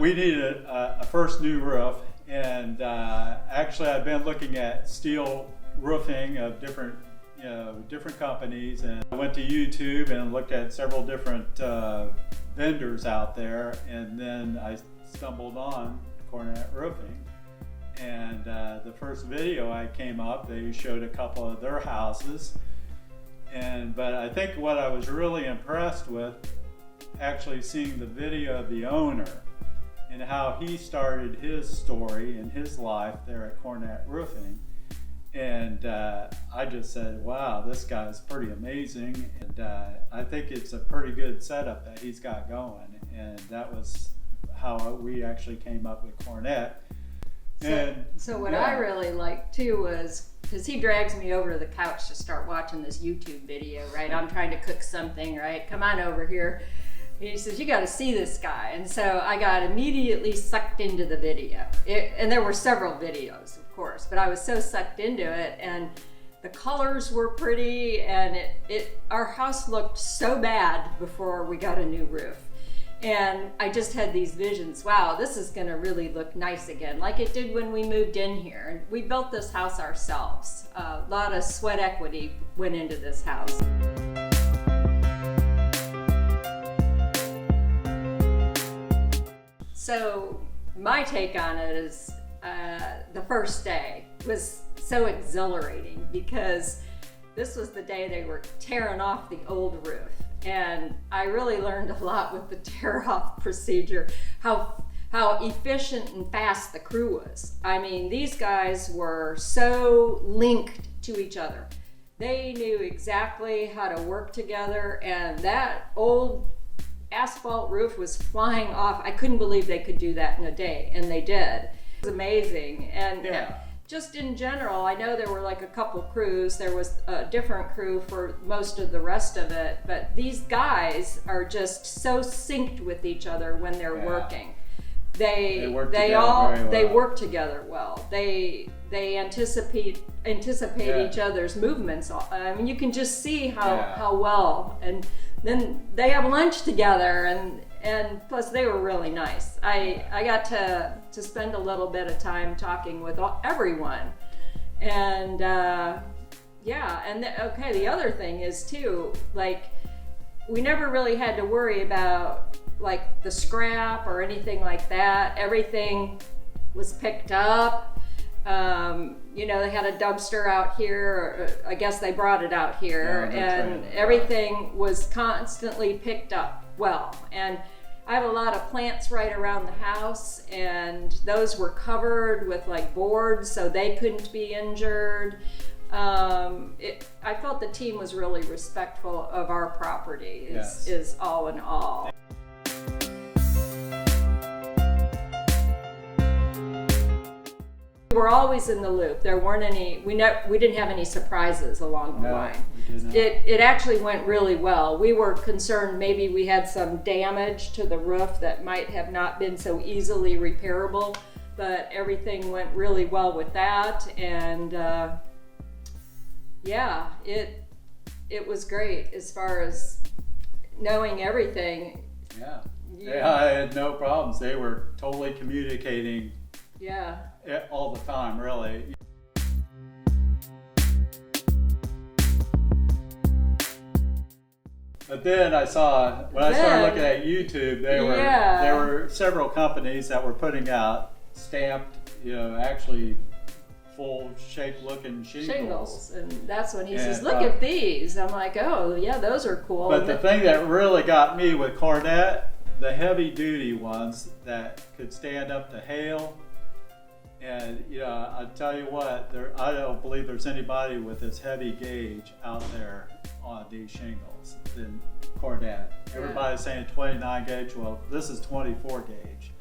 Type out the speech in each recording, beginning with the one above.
we needed a first new roof, and actually I've been looking at steel roofing of different companies, and I went to YouTube and looked at several different vendors out there, and then I stumbled on Cornett Roofing. And the first video I came up, they showed a couple of their houses, but I think what I was really impressed with, actually seeing the video of the owner and how he started his story and his life there at Cornett Roofing. And I just said, wow, this guy's pretty amazing. And I think it's a pretty good setup that he's got going. And that was how we actually came up with Cornett. So what I really liked too was, because he drags me over to the couch to start watching this YouTube video, right? I'm trying to cook something, right? Come on over here. He says, you got to see this guy. And so I got immediately sucked into the video. And there were several videos, of course, but I was so sucked into it, and the colors were pretty, and our house looked so bad before we got a new roof. And I just had these visions, wow, this is gonna really look nice again, like it did when we moved in here. And we built this house ourselves. A lot of sweat equity went into this house. So my take on it is the first day was so exhilarating, because this was the day they were tearing off the old roof. And I really learned a lot with the tear-off procedure, how efficient and fast the crew was. I mean, these guys were so linked to each other. They knew exactly how to work together, and that old asphalt roof was flying off. I couldn't believe they could do that in a day, and they did. It was amazing. And just in general, I know there were like a couple crews. There was a different crew for most of the rest of it, but these guys are just so synced with each other when they're working. They work together well. They anticipate each other's movements. I mean, you can just see how well. And then they have lunch together, and plus they were really nice. I got to spend a little bit of time talking with everyone. And the other thing is too, like, we never really had to worry about like the scrap or anything like that. Everything was picked up. They had a dumpster out here, or I guess they brought it out here, everything was constantly picked up well. And I have a lot of plants right around the house, and those were covered with like boards so they couldn't be injured. I felt the team was really respectful of our property, is all in all. We were always in the loop. There weren't any, we didn't have any surprises along the line. It actually went really well. We were concerned maybe we had some damage to the roof that might have not been so easily repairable, but everything went really well with that. And it was great as far as knowing everything. I had no problems. They were totally communicating all the time, really. But then I saw, when I started looking at YouTube, there were several companies that were putting out stamped, actually full shape looking shingles. And that's when he says, look at these. I'm like, oh yeah, those are cool. But the thing that really got me with Cornett, the heavy duty ones that could stand up to hail. And I'll tell you what, I don't believe there's anybody with this heavy gauge out there on these shingles than Cornett. Everybody's saying 29 gauge. Well, this is 24 gauge.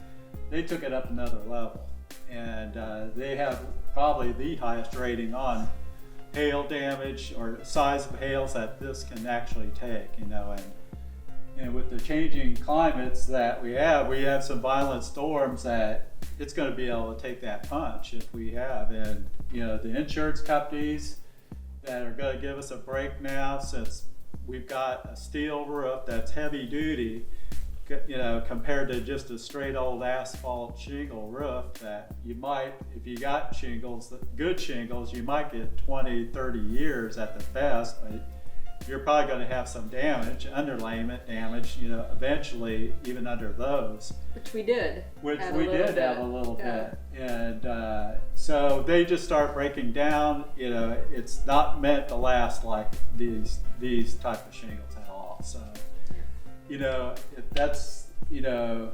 They took it up another level, and they have probably the highest rating on hail damage or size of hails that this can actually take. And with the changing climates that we have some violent storms that it's going to be able to take that punch if we have. And the insurance companies that are going to give us a break now, since we've got a steel roof that's heavy duty, you know, compared to just a straight old asphalt shingle roof, that you might, if you got shingles, good shingles, you might get 20, 30 years at the best, but you're probably going to have some damage, underlayment damage, you know, eventually even under those. Which we did. Which have we did have a little bit. And so they just start breaking down. You know, it's not meant to last like these type of shingles at all. So, you know, if that's, you know,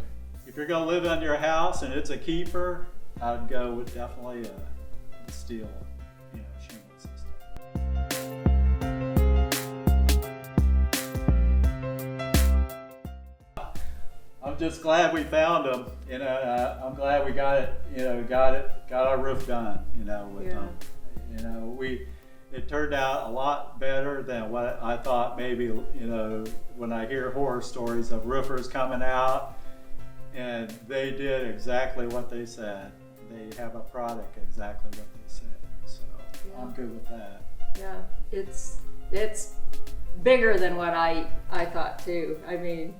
if you're going to live in your house and it's a keeper, I'd go with definitely a steel, you know, shingle system. I'm just glad we found them. You know, I'm glad we got it. You know, got our roof done. You know, with them. You know, it turned out a lot better than what I thought. Maybe, you know, when I hear horror stories of roofers coming out, and they did exactly what they said. They have a product exactly what they said. So I'm good with that. Yeah, it's bigger than what I thought too. I mean,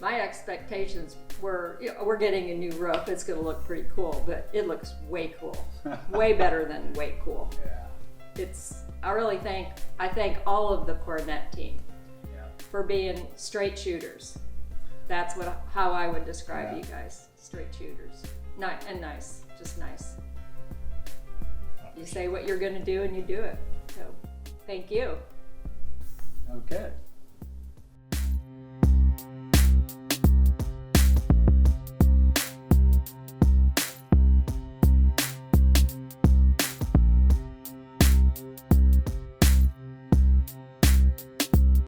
my expectations were, you know, we're getting a new roof. It's going to look pretty cool, but it looks way cool, way better than way cool. Yeah. I thank all of the Cornett team Yeah. for being straight shooters. That's how I would describe Yeah. you guys, straight shooters. Nice, just nice. You say what you're going to do and you do it. So, thank you. Okay.